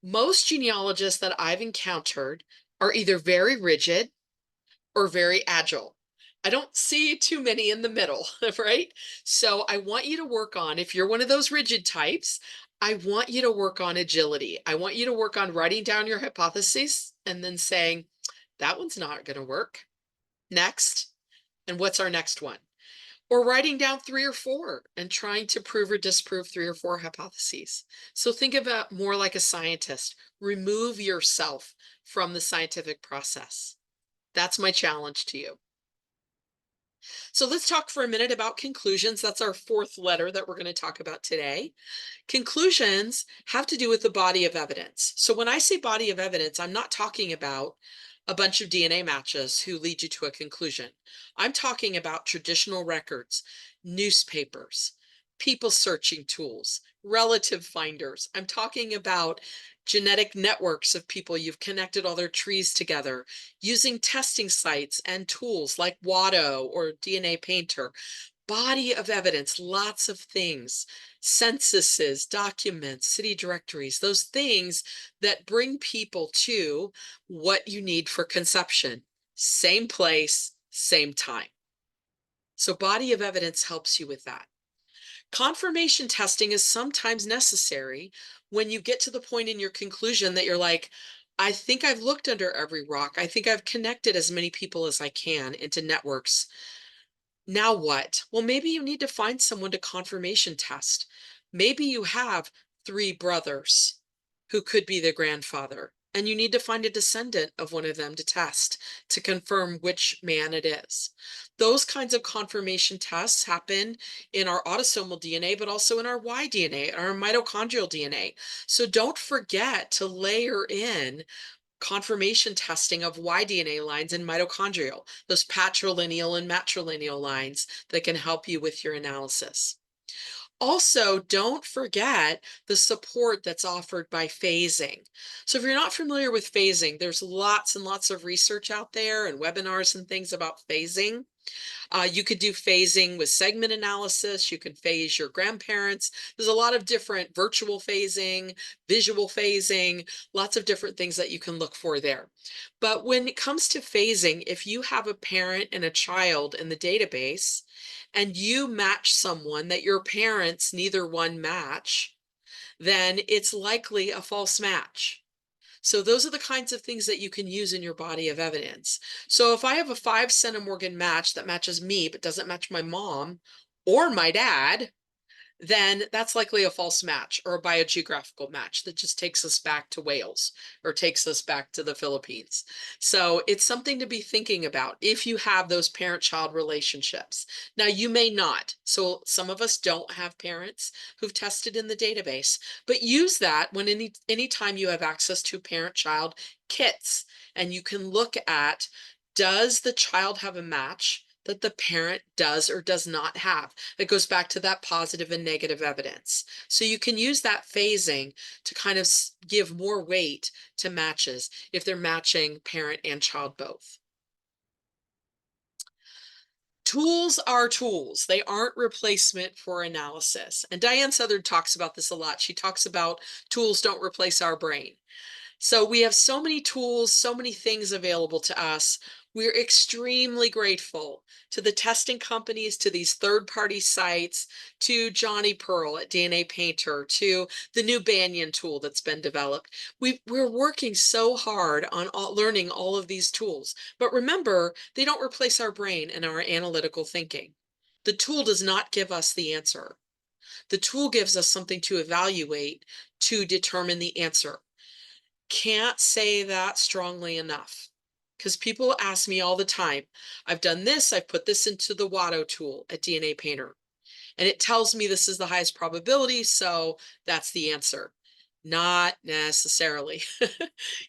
Most genealogists that I've encountered are either very rigid or very agile. I don't see too many in the middle, right? So I want you to work on, if you're one of those rigid types, I want you to work on agility. I want you to work on writing down your hypotheses and then saying, that one's not going to work. Next. And what's our next one? Or writing down 3 or 4 and trying to prove or disprove 3 or 4 hypotheses. So think about more like a scientist. Remove yourself from the scientific process. That's my challenge to you. So let's talk for a minute about conclusions. That's our 4th letter that we're going to talk about today. Conclusions have to do with the body of evidence. So when I say body of evidence, I'm not talking about a bunch of DNA matches who lead you to a conclusion. I'm talking about traditional records, newspapers, people searching tools, relative finders. I'm talking about genetic networks of people. You've connected all their trees together using testing sites and tools like Watto or DNA Painter. Body of evidence, lots of things, censuses, documents, city directories, those things that bring people to what you need for conception. Same place, same time. So body of evidence helps you with that. Confirmation testing is sometimes necessary when you get to the point in your conclusion that you're like, I think I've looked under every rock. I think I've connected as many people as I can into networks Now what? Well, maybe you need to find someone to confirmation test. Maybe you have three brothers who could be the grandfather, and you need to find a descendant of one of them to test to confirm which man it is. Those kinds of confirmation tests happen in our autosomal DNA, but also in our Y-DNA, our mitochondrial DNA. So don't forget to layer in confirmation testing of Y-DNA lines and mitochondrial, those patrilineal and matrilineal lines that can help you with your analysis. Also, don't forget the support that's offered by phasing. So if you're not familiar with phasing, there's lots and lots of research out there and webinars and things about phasing. You could do phasing with segment analysis. You can phase your grandparents. There's a lot of different virtual phasing, visual phasing, lots of different things that you can look for there. But when it comes to phasing, if you have a parent and a child in the database and you match someone that your parents, neither one match, then it's likely a false match. So those are the kinds of things that you can use in your body of evidence. So if I have a 5 centimorgan match that matches me but doesn't match my mom or my dad, then that's likely a false match or a biogeographical match that just takes us back to Wales or takes us back to the Philippines. So it's something to be thinking about if you have those parent-child relationships. Now, you may not. So some of us don't have parents who've tested in the database, but use that when anytime you have access to parent-child kits, and you can look at, does the child have a match that the parent does or does not have? It goes back to that positive and negative evidence. So you can use that phasing to kind of give more weight to matches if they're matching parent and child both. Tools are tools. They aren't replacement for analysis. And Diane Southern talks about this a lot. She talks about tools don't replace our brain. So we have so many tools, so many things available to us. We're extremely grateful to the testing companies, to these third-party sites, to Johnny Pearl at DNA Painter, to the new Banyan tool that's been developed. We're working so hard on learning all of these tools. But remember, they don't replace our brain and our analytical thinking. The tool does not give us the answer. The tool gives us something to evaluate to determine the answer. Can't say that strongly enough, because people ask me all the time, I've done this, I've put this into the Watto tool at DNA Painter, and it tells me this is the highest probability, so that's the answer. Not necessarily.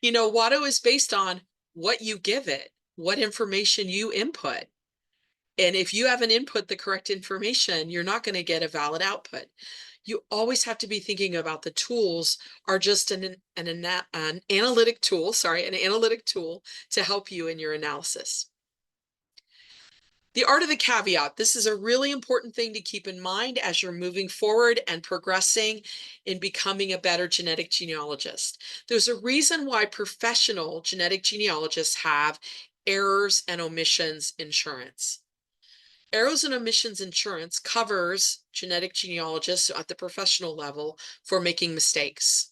Watto is based on what you give it, what information you input. And if you haven't input the correct information, you're not going to get a valid output. You always have to be thinking about the tools are just an analytic tool, an analytic tool to help you in your analysis. The art of the caveat. This is a really important thing to keep in mind as you're moving forward and progressing in becoming a better genetic genealogist. There's a reason why professional genetic genealogists have errors and omissions insurance. Errors and omissions insurance covers genetic genealogists at the professional level for making mistakes,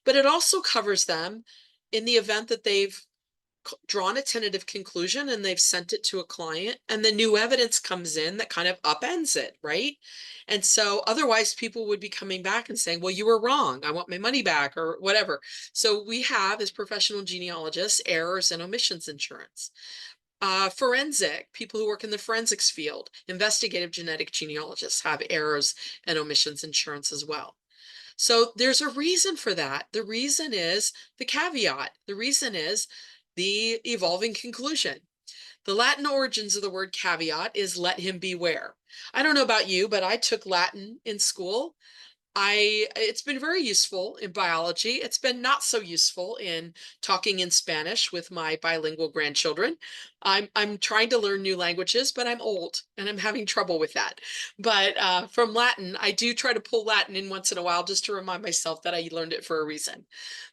but it also covers them in the event that they've drawn a tentative conclusion and they've sent it to a client and the new evidence comes in that kind of upends it, right? And so otherwise people would be coming back and saying, well, you were wrong, I want my money back or whatever. So we have, as professional genealogists, errors and omissions insurance. Forensic, people who work in the forensics field, investigative genetic genealogists have errors and omissions insurance as well. So there's a reason for that. The reason is the caveat. The reason is the evolving conclusion. The Latin origins of the word caveat is let him beware. I don't know about you, but I took Latin in school. It's been very useful in biology. It's been not so useful in talking in Spanish with my bilingual grandchildren. I'm trying to learn new languages, but I'm old and I'm having trouble with that. But from Latin, I do try to pull Latin in once in a while just to remind myself that I learned it for a reason.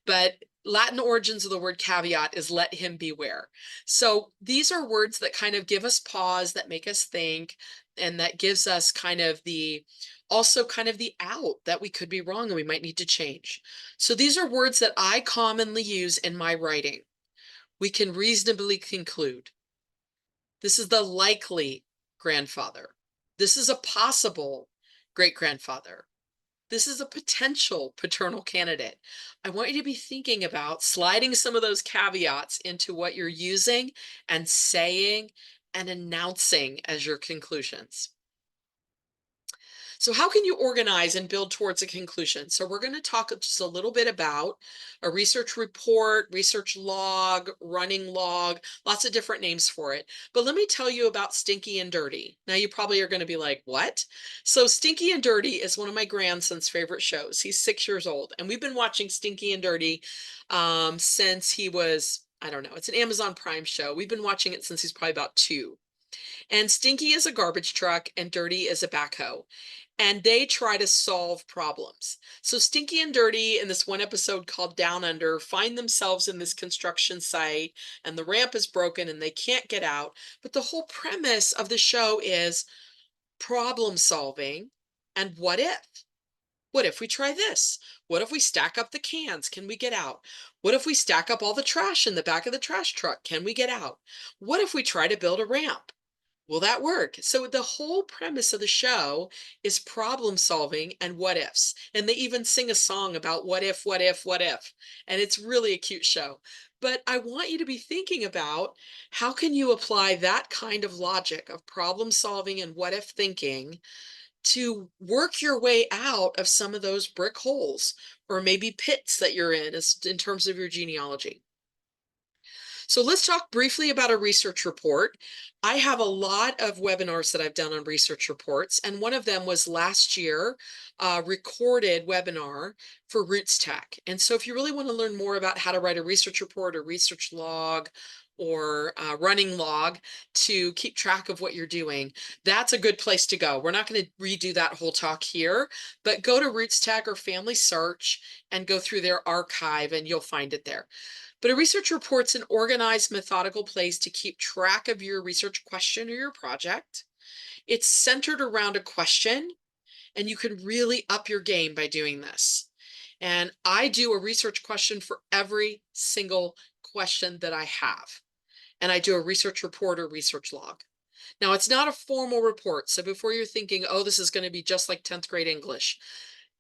But Latin origins of the word caveat is let him beware. So these are words that kind of give us pause, that make us think, and that gives us also kind of the out that we could be wrong and we might need to change. So these are words that I commonly use in my writing. We can reasonably conclude. This is the likely grandfather. This is a possible great-grandfather. This is a potential paternal candidate. I want you to be thinking about sliding some of those caveats into what you're using and saying and announcing as your conclusions. So how can you organize and build towards a conclusion? So we're going to talk just a little bit about a research report, research log, running log, lots of different names for it. But let me tell you about Stinky and Dirty. Now you probably are going to be like, what? So Stinky and Dirty is one of my grandson's favorite shows. He's 6 years old, and we've been watching Stinky and Dirty since he was, I don't know, it's an Amazon Prime show. We've been watching it since he's probably about 2. And Stinky is a garbage truck and Dirty is a backhoe, and they try to solve problems. So Stinky and Dirty, in this one episode called Down Under, find themselves in this construction site and the ramp is broken and they can't get out. But the whole premise of the show is problem solving and what if? What if we try this? What if we stack up the cans? Can we get out? What if we stack up all the trash in the back of the trash truck? Can we get out? What if we try to build a ramp? Will that work? So the whole premise of the show is problem solving and what ifs. And they even sing a song about what if, what if, what if. And it's really a cute show. But I want you to be thinking about how can you apply that kind of logic of problem solving and what if thinking to work your way out of some of those brick holes or maybe pits that you're in terms of your genealogy. So let's talk briefly about a research report. I have a lot of webinars that I've done on research reports, and one of them was last year, a recorded webinar for Roots Tech. And so if you really want to learn more about how to write a research report or research log or a running log to keep track of what you're doing, that's a good place to go. We're not going to redo that whole talk here, but go to Roots Tech or Family Search and go through their archive and you'll find it there. But a research report's an organized, methodical place to keep track of your research question or your project. It's centered around a question, and you can really up your game by doing this. And I do a research question for every single question that I have. And I do a research report or research log. Now, it's not a formal report. So before you're thinking, oh, this is going to be just like 10th grade English,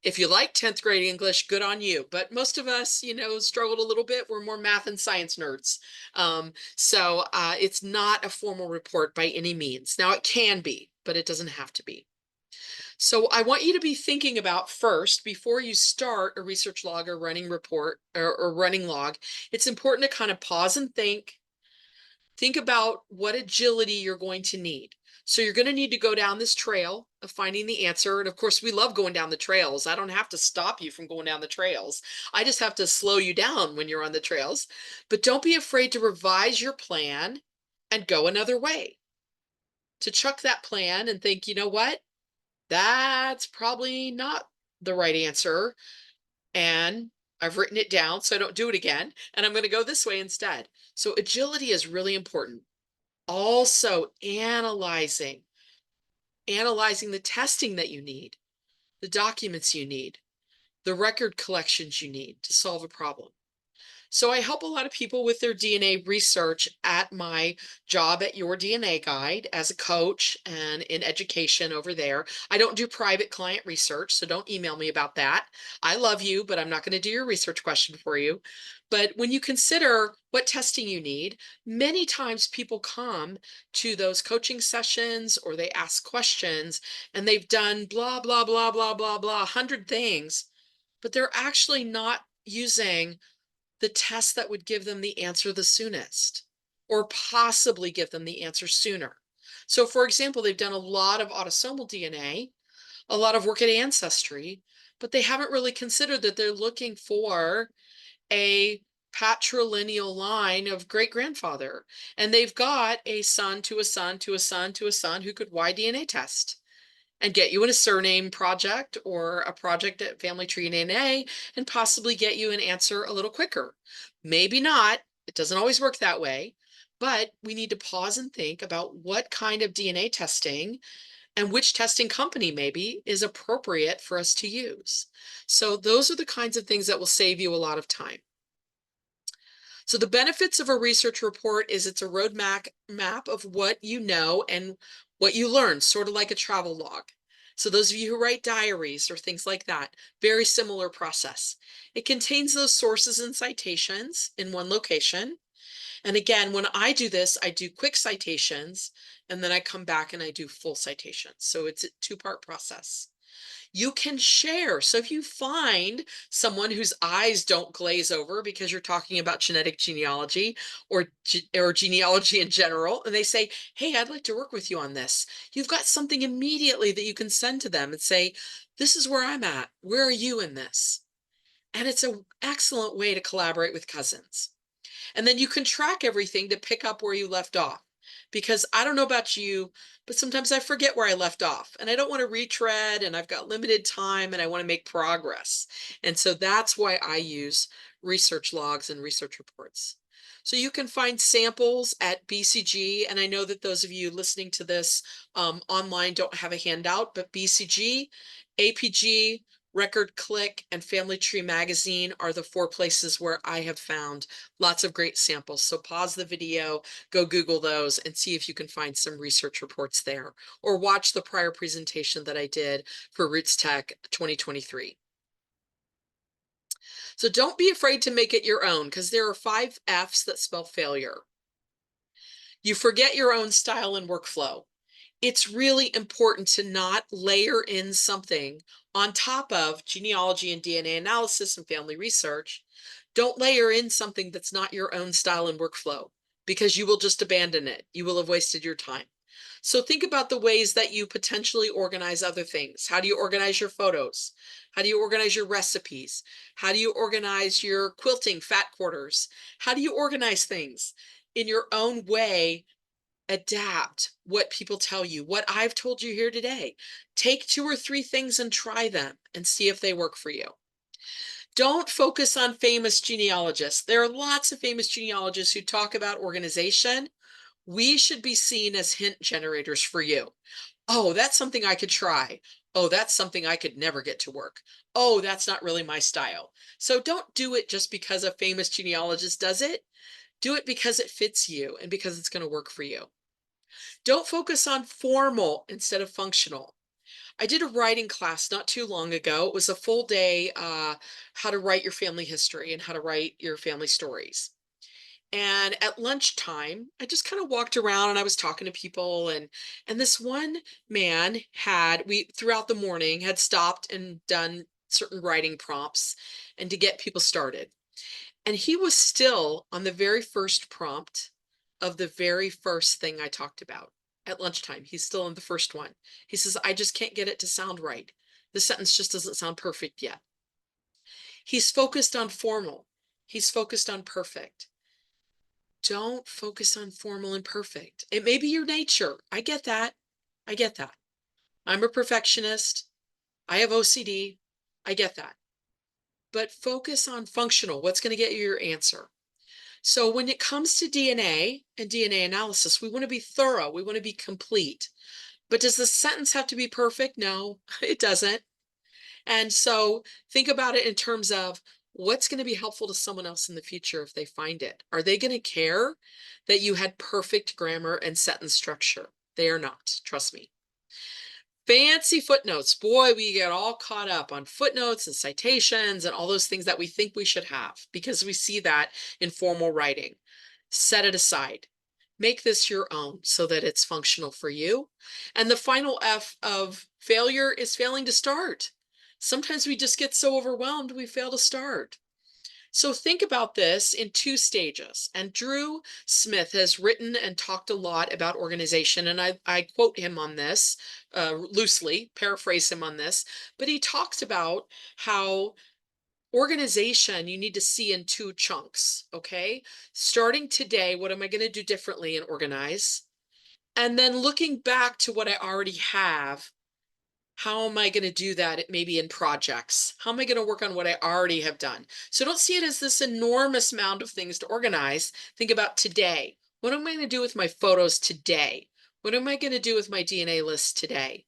if you like 10th grade English, good on you. But most of us, struggled a little bit. We're more math and science nerds. So it's not a formal report by any means. Now it can be, but it doesn't have to be. So I want you to be thinking about first, before you start a research log or running report or running log, it's important to kind of pause and think. Think about what agility you're going to need. So you're going to need to go down this trail of finding the answer. And of course, we love going down the trails. I don't have to stop you from going down the trails. I just have to slow you down when you're on the trails. But don't be afraid to revise your plan and go another way. To chuck that plan and think, you know what? That's probably not the right answer. And I've written it down so I don't do it again. And I'm going to go this way instead. So agility is really important. Also analyzing the testing that you need, the documents you need, the record collections you need to solve a problem. So I help a lot of people with their DNA research at my job at Your DNA Guide as a coach and in education over there. I don't do private client research, so don't email me about that. I love you, but I'm not going to do your research question for you. But when you consider what testing you need, many times people come to those coaching sessions or they ask questions and they've done blah, blah, blah, blah, blah, blah, 100 things, but they're actually not using the test that would give them the answer the soonest, or possibly give them the answer sooner. So for example, they've done a lot of autosomal DNA, a lot of work at Ancestry, but they haven't really considered that they're looking for a patrilineal line of great-grandfather. And they've got a son to a son to a son to a son who could Y-DNA test and get you in a surname project or a project at Family Tree DNA and possibly get you an answer a little quicker. Maybe not. It doesn't always work that way, but we need to pause and think about what kind of DNA testing and which testing company maybe is appropriate for us to use. So those are the kinds of things that will save you a lot of time. So the benefits of a research report is it's a roadmap map of what you know and what you learn, sort of like a travel log. So those of you who write diaries or things like that, very similar process. It contains those sources and citations in one location. And again, when I do this, I do quick citations and then I come back and I do full citations. So it's a two-part process. You can share. So if you find someone whose eyes don't glaze over because you're talking about genetic genealogy or genealogy in general, and they say, "Hey, I'd like to work with you on this." You've got something immediately that you can send to them and say, "This is where I'm at. Where are you in this?" And it's an excellent way to collaborate with cousins. And then you can track everything to pick up where you left off. Because I don't know about you, but sometimes I forget where I left off and I don't want to retread and I've got limited time and I want to make progress. And so that's why I use research logs and research reports. So you can find samples at BCG. And I know that those of you listening to this online don't have a handout, but BCG, APG, Record Click, and Family Tree Magazine are the 4 places where I have found lots of great samples. So pause the video, go Google those and see if you can find some research reports there, or watch the prior presentation that I did for Roots Tech 2023. So don't be afraid to make it your own, because there are 5 F's that spell failure. You forget your own style and workflow. It's really important to not layer in something on top of genealogy and DNA analysis and family research. Don't layer in something that's not your own style and workflow, because you will just abandon it. You will have wasted your time. So think about the ways that you potentially organize other things. How do you organize your photos? How do you organize your recipes? How do you organize your quilting fat quarters? How do you organize things in your own way? Adapt what people tell you, what I've told you here today. Take 2 or 3 things and try them and see if they work for you. Don't focus on famous genealogists. There are lots of famous genealogists who talk about organization. We should be seen as hint generators for you. Oh, that's something I could try. Oh, that's something I could never get to work. Oh, that's not really my style. So don't do it just because a famous genealogist does it. Do it because it fits you and because it's going to work for you. Don't focus on formal instead of functional. I did a writing class not too long ago. It was a full day, how to write your family history and how to write your family stories. And at lunchtime, I just kind of walked around and I was talking to people, and this one man had we throughout the morning had stopped and done certain writing prompts and to get people started. And he was still on the very first prompt of the very first thing I talked about at lunchtime. He's still on the first one. He says, "I just can't get it to sound right. The sentence just doesn't sound perfect yet." He's focused on formal. He's focused on perfect. Don't focus on formal and perfect. It may be your nature. I get that. I get that. I'm a perfectionist. I have OCD. I get that. But focus on functional. What's going to get you your answer? So when it comes to DNA and DNA analysis, we want to be thorough. We want to be complete. But does the sentence have to be perfect? No, it doesn't. And so think about it in terms of what's going to be helpful to someone else in the future if they find it. Are they going to care that you had perfect grammar and sentence structure? They are not, trust me. Fancy footnotes. Boy, we get all caught up on footnotes and citations and all those things that we think we should have because we see that in formal writing. Set it aside. Make this your own so that it's functional for you. And the final F of failure is failing to start. Sometimes we just get so overwhelmed we fail to start. So think about this in 2 stages. And Drew Smith has written and talked a lot about organization, and I quote him on this, loosely, paraphrase him on this, but he talks about how organization you need to see in 2 chunks, okay? Starting today, what am I going to do differently and organize? And then looking back to what I already have, how am I going to do that maybe in projects? How am I going to work on what I already have done? So don't see it as this enormous amount of things to organize. Think about today. What am I going to do with my photos today? What am I going to do with my DNA list today?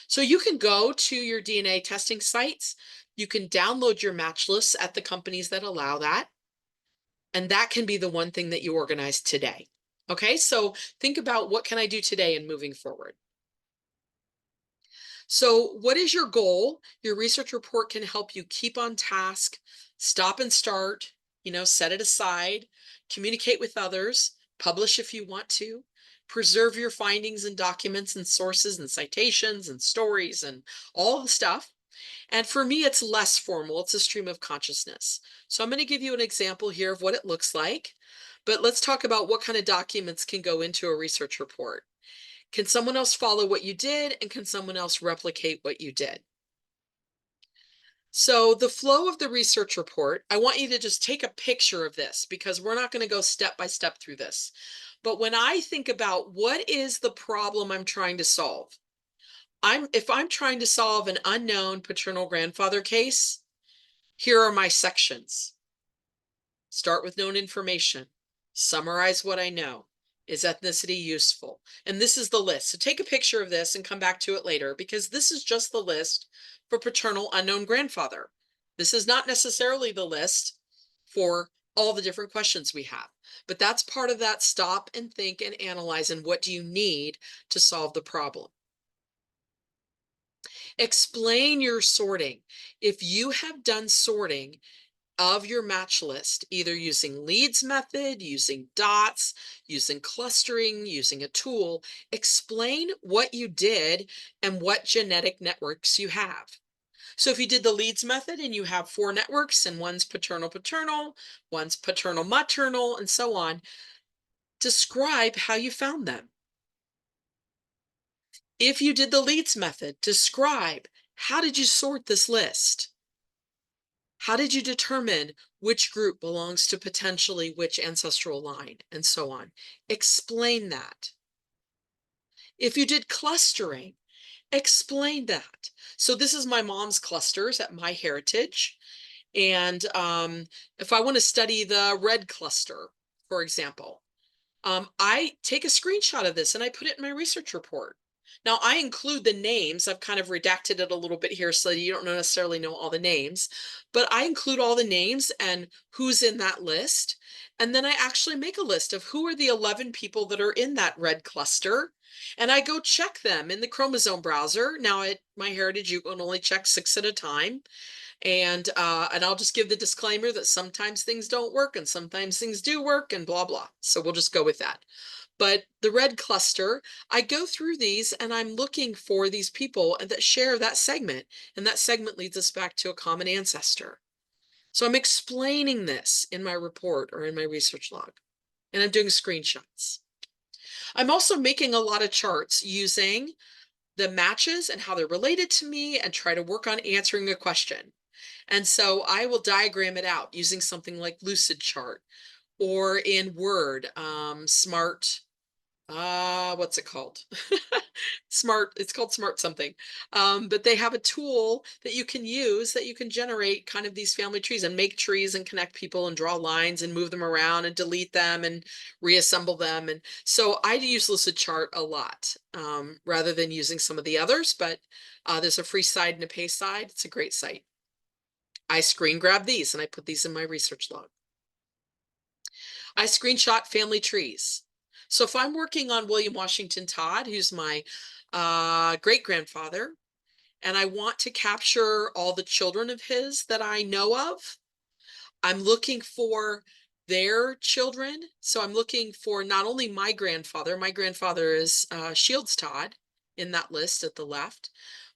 So you can go to your DNA testing sites. You can download your match lists at the companies that allow that. And that can be the one thing that you organize today. Okay, so think about what can I do today and moving forward. So, what is your goal? Your research report can help you keep on task, stop and start, set it aside, communicate with others, publish if you want to, preserve your findings and documents and sources and citations and stories and all the stuff. And for me, it's less formal, it's a stream of consciousness. So, I'm going to give you an example here of what it looks like. But let's talk about what kind of documents can go into a research report. Can someone else follow what you did, and can someone else replicate what you did? So the flow of the research report, I want you to just take a picture of this because we're not going to go step by step through this. But when I think about what is the problem I'm trying to solve, if I'm trying to solve an unknown paternal grandfather case, here are my sections. Start with known information. Summarize what I know. Is ethnicity useful? And this is the list. So take a picture of this and come back to it later because this is just the list for paternal unknown grandfather. This is not necessarily the list for all the different questions we have, but that's part of that stop and think and analyze and what do you need to solve the problem. Explain your sorting. If you have done sorting of your match list, either using leads method, using dots, using clustering, using a tool, explain what you did and what genetic networks you have. So if you did the leads method and you have 4 networks and one's paternal, one's paternal maternal, and so on, describe how you found them. If you did the leads method, describe how did you sort this list? How did you determine which group belongs to potentially which ancestral line and so on? Explain that. If you did clustering, explain that. So this is my mom's clusters at MyHeritage. And if I want to study the red cluster, for example, I take a screenshot of this and I put it in my research report. Now I include the names. I've kind of redacted it a little bit here so you don't necessarily know all the names, but I include all the names and who's in that list. And then I actually make a list of who are the 11 people that are in that red cluster. And I go check them in the chromosome browser. Now at MyHeritage, you can only check 6 at a time. And I'll just give the disclaimer that sometimes things don't work and sometimes things do work and blah, blah. So we'll just go with that. But the red cluster, I go through these and I'm looking for these people that share that segment. And that segment leads us back to a common ancestor. So I'm explaining this in my report or in my research log. And I'm doing screenshots. I'm also making a lot of charts using the matches and how they're related to me and try to work on answering a question. And so I will diagram it out using something like Lucid Chart or in Word, Smart, what's it called? Smart, it's called Smart something. But they have a tool that you can use that you can generate kind of these family trees and make trees and connect people and draw lines and move them around and delete them and reassemble them. And so I use Lucid Chart a lot rather than using some of the others, but there's a free side and a pay side. It's a great site. I screen grab these and I put these in my research log. I screenshot family trees. So if I'm working on William Washington Todd, who's my great grandfather, and I want to capture all the children of his that I know of, I'm looking for their children. So I'm looking for not only my grandfather is Shields Todd in that list at the left,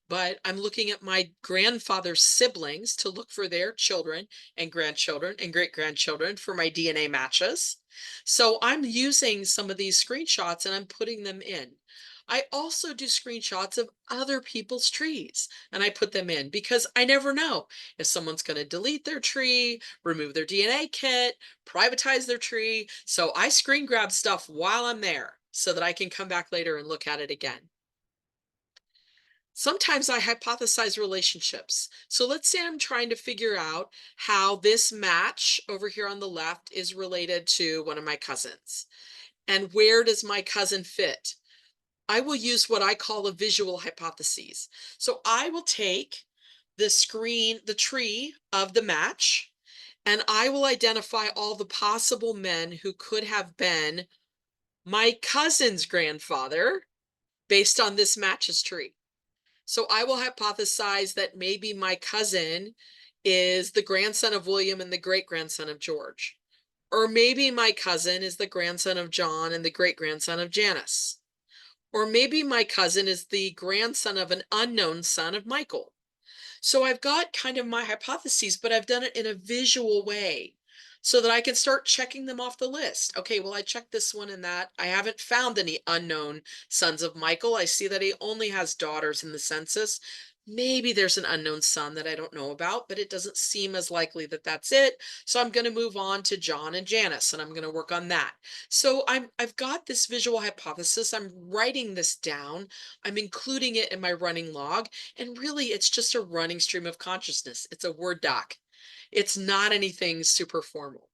but I'm looking at my grandfather's siblings to look for their children and grandchildren and great-grandchildren for my DNA matches. So I'm using some of these screenshots and I'm putting them in. I also do screenshots of other people's trees and I put them in because I never know if someone's going to delete their tree, remove their DNA kit, privatize their tree. So I screen grab stuff while I'm there so that I can come back later and look at it again. Sometimes I hypothesize relationships. So let's say I'm trying to figure out how this match over here on the left is related to one of my cousins. And where does my cousin fit? I will use what I call a visual hypothesis. So I will take the tree of the match, and I will identify all the possible men who could have been my cousin's grandfather based on this matches tree. So I will hypothesize that maybe my cousin is the grandson of William and the great grandson of George. Or maybe my cousin is the grandson of John and the great grandson of Janice. Or maybe my cousin is the grandson of an unknown son of Michael. So I've got kind of my hypotheses, but I've done it in a visual way so that I can start checking them off the list. Okay, well, I checked this one and that. I haven't found any unknown sons of Michael. I see that he only has daughters in the census. Maybe there's an unknown son that I don't know about, but it doesn't seem as likely that that's it. So I'm going to move on to John and Janice, and I'm going to work on that. So I've got this visual hypothesis. I'm writing this down. I'm including it in my running log. And really, it's just a running stream of consciousness. It's a Word doc. It's not anything super formal.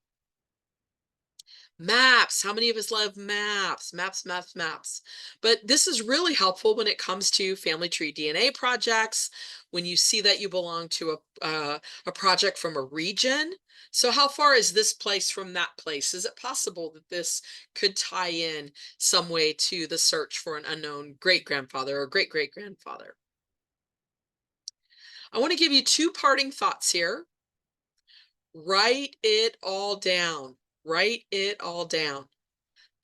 Maps. How many of us love maps? Maps, maps, maps. But this is really helpful when it comes to family tree DNA projects, when you see that you belong to a project from a region. So how far is this place from that place? Is it possible that this could tie in some way to the search for an unknown great-grandfather or great-great-grandfather? I want to give you two parting thoughts here. Write it all down. Write it all down.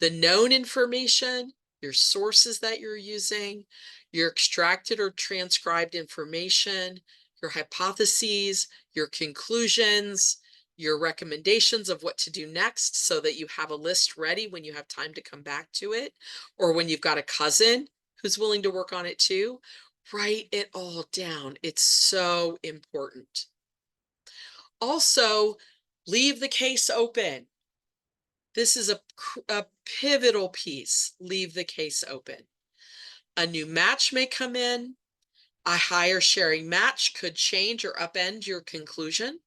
The known information, your sources that you're using, your extracted or transcribed information, your hypotheses, your conclusions, your recommendations of what to do next so that you have a list ready when you have time to come back to it, or when you've got a cousin who's willing to work on it too. Write it all down. It's so important. Also, leave the case open. This is a pivotal piece. Leave the case open. A new match may come in. A higher sharing match could change or upend your conclusion.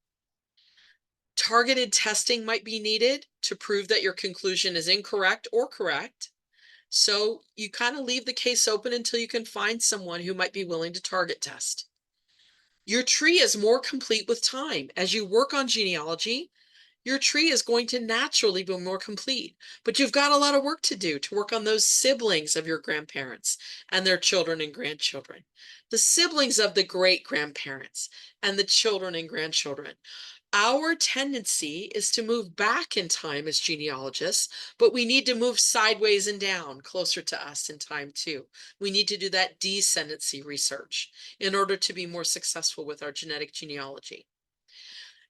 Targeted testing might be needed to prove that your conclusion is incorrect or correct. So you kind of leave the case open until you can find someone who might be willing to target test. Your tree is more complete with time. As you work on genealogy, your tree is going to naturally be more complete, but you've got a lot of work to do to work on those siblings of your grandparents and their children and grandchildren, the siblings of the great grandparents and the children and grandchildren. Our tendency is to move back in time as genealogists, but we need to move sideways and down closer to us in time too. We need to do that descendancy research in order to be more successful with our genetic genealogy.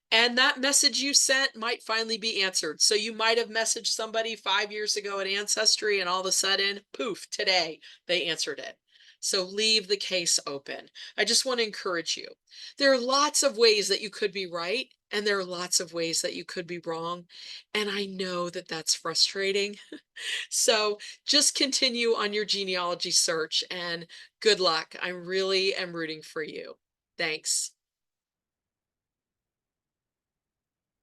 And that message you sent might finally be answered. So you might have messaged somebody 5 years ago at Ancestry, and all of a sudden, poof, today they answered it. So leave the case open. I just want to encourage you. There are lots of ways that you could be right, and there are lots of ways that you could be wrong. And I know that that's frustrating. So just continue on your genealogy search, and good luck. I really am rooting for you. Thanks.